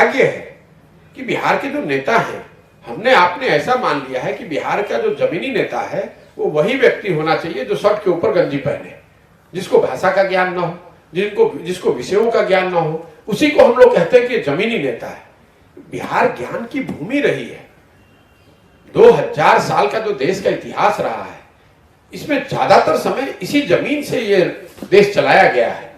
दुर्भाग्य है कि बिहार के जो नेता हैं, हमने आपने ऐसा मान लिया है कि बिहार का जो जमीनी नेता है वो वही व्यक्ति होना चाहिए जो शर्ट के ऊपर गंजी पहने, जिसको भाषा का ज्ञान ना हो, जिसको विषयों का ज्ञान ना हो, उसी को हम लोग कहते हैं कि जमीनी नेता है। बिहार ज्ञान की भूमि रही है। 2000 साल का जो देश का इतिहास रहा है, इसमें ज्यादातर समय इसी जमीन से ये देश चलाया गया है।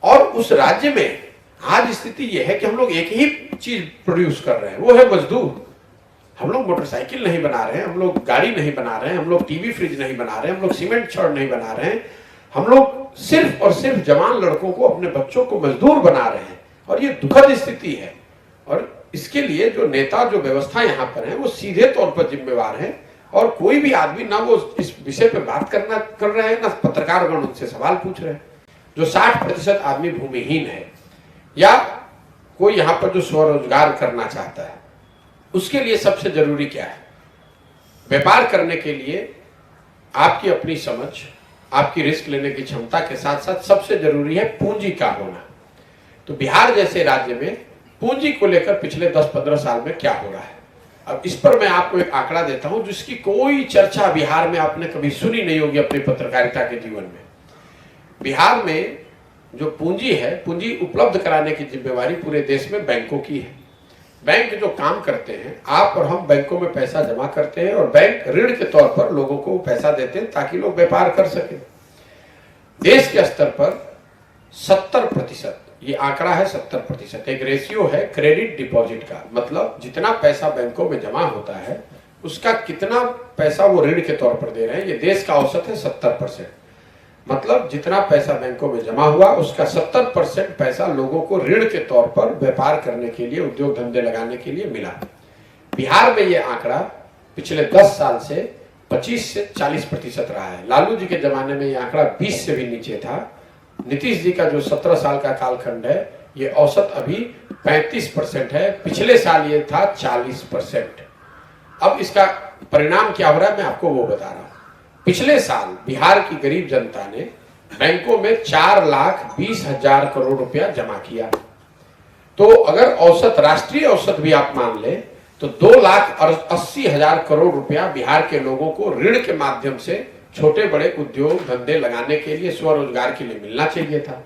और उस राज्य में आज स्थिति यह है कि हम लोग एक ही चीज प्रोड्यूस कर रहे हैं, वो है मजदूर। हम लोग मोटरसाइकिल नहीं बना रहे हैं, हम लोग गाड़ी नहीं बना रहे हैं, हम लोग टीवी फ्रिज नहीं बना रहे हैं, हम लोग सीमेंट छड़ नहीं बना रहे हैं। हम लोग सिर्फ और सिर्फ जवान लड़कों को, अपने बच्चों को मजदूर बना रहे हैं। और ये दुखद स्थिति है। और इसके लिए जो नेता, जो व्यवस्था यहाँ पर है, वो सीधे तौर पर जिम्मेवार है। और कोई भी आदमी ना वो इस विषय पे बात कर रहे हैं, ना पत्रकारगण उनसे सवाल पूछ रहे हैं। जो 60% आदमी भूमिहीन है या कोई यहाँ पर जो स्वरोजगार करना चाहता है, उसके लिए सबसे जरूरी क्या है? व्यापार करने के लिए आपकी अपनी समझ, आपकी रिस्क लेने की क्षमता के साथ साथ सबसे जरूरी है पूंजी का होना। तो बिहार जैसे राज्य में पूंजी को लेकर पिछले 10-15 साल में क्या हो रहा है, अब इस पर मैं आपको एक आंकड़ा देता हूं जिसकी कोई चर्चा बिहार में आपने कभी सुनी नहीं होगी अपनी पत्रकारिता के जीवन में। बिहार में जो पूंजी है, पूंजी उपलब्ध कराने की जिम्मेवारी पूरे देश में बैंकों की है। बैंक जो काम करते हैं, आप और हम बैंकों में पैसा जमा करते हैं और बैंक ऋण के तौर पर लोगों को पैसा देते हैं ताकि लोग व्यापार कर सकें। देश के स्तर पर 70%, ये आंकड़ा है 70%, एक रेशियो है क्रेडिट डिपॉजिट का। मतलब जितना पैसा बैंकों में जमा होता है उसका कितना पैसा वो ऋण के तौर पर दे रहे हैं। ये देश का औसत है 70%। मतलब जितना पैसा बैंकों में जमा हुआ उसका 70% पैसा लोगों को ऋण के तौर पर व्यापार करने के लिए, उद्योग धंधे लगाने के लिए मिला। बिहार में ये आंकड़ा पिछले 10 साल से 25 से 40% रहा है। लालू जी के जमाने में ये आंकड़ा 20 से भी नीचे था। नीतीश जी का जो 17 साल का कालखंड है, ये औसत अभी 35% है। पिछले साल ये था 40%। अब इसका परिणाम क्या हो रहा है मैं आपको वो बता रहा हूं। पिछले साल बिहार की गरीब जनता ने बैंकों में 4,20,000 करोड़ रुपया जमा किया। तो अगर औसत, राष्ट्रीय औसत भी आप मान ले तो 2,80,000 करोड़ रुपया बिहार के लोगों को ऋण के माध्यम से छोटे बड़े उद्योग धंधे लगाने के लिए, स्वरोजगार के लिए मिलना चाहिए था।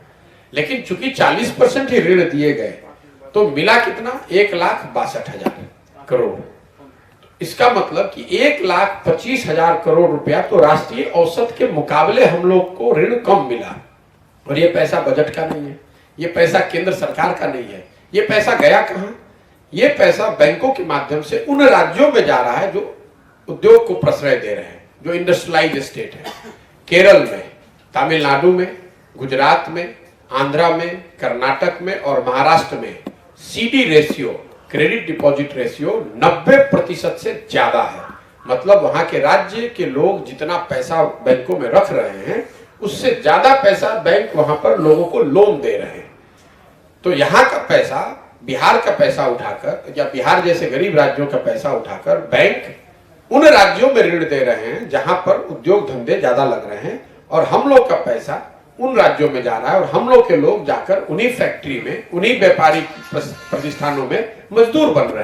लेकिन चूंकि 40% ही ऋण दिए गए तो मिला कितना? 1,62,000 करोड़। इसका मतलब कि 1,25,000 करोड़ रुपया तो राष्ट्रीय औसत के मुकाबले हम लोग को ऋण कम मिला। और ये पैसा बजट का नहीं है, ये पैसा केंद्र सरकार का नहीं है। ये पैसा गया कहां? ये पैसा बैंकों के माध्यम से उन राज्यों में जा रहा है जो उद्योग को प्रश्रय दे रहे हैं, जो इंडस्ट्रियलाइज स्टेट है। केरल में, तमिलनाडु में, गुजरात में, आंध्रा में, कर्नाटक में और महाराष्ट्र में CD ratio, credit deposit ratio 90% से ज्यादा है। मतलब वहां के राज्य के लोग जितना पैसा बैंकों में रख रहे हैं उससे ज्यादा पैसा बैंक वहां पर लोगों को लोन दे रहे हैं। तो यहाँ का पैसा, बिहार का पैसा उठाकर या बिहार जैसे गरीब राज्यों का पैसा उठाकर बैंक उन राज्यों में ऋण दे रहे हैं जहां पर उद्योग धंधे ज्यादा लग रहे हैं। और हम लोग का पैसा उन राज्यों में जा रहा है और हम लोग के लोग जाकर उन्हीं फैक्ट्री में, उन्हीं व्यापारिक प्रतिष्ठानों में मजदूर बन रहे हैं।